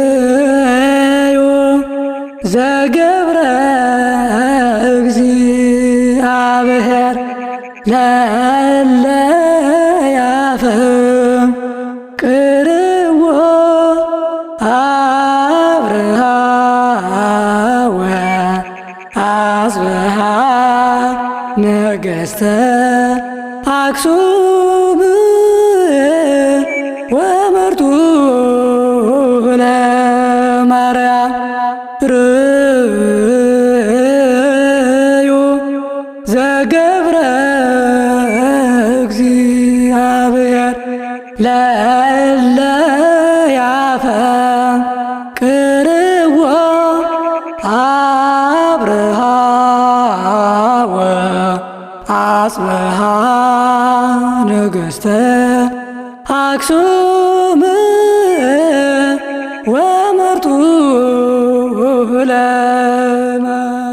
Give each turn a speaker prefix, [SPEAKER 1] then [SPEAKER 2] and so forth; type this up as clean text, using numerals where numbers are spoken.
[SPEAKER 1] ርእዩ ዘገብረ እግዚአብሔር ለእለ ያፈቅርዎ አብርሃ ወአጽብሃ ነገሥተ አክሱም ወመርጡ ለማርያም ርእዩ ዘገብረ እግዚአብሔር ለእለ ያፈቅርዎ አብርሃ ወአጽብሃ ነገሥተ አክሱም ወመርጡ ለማርያም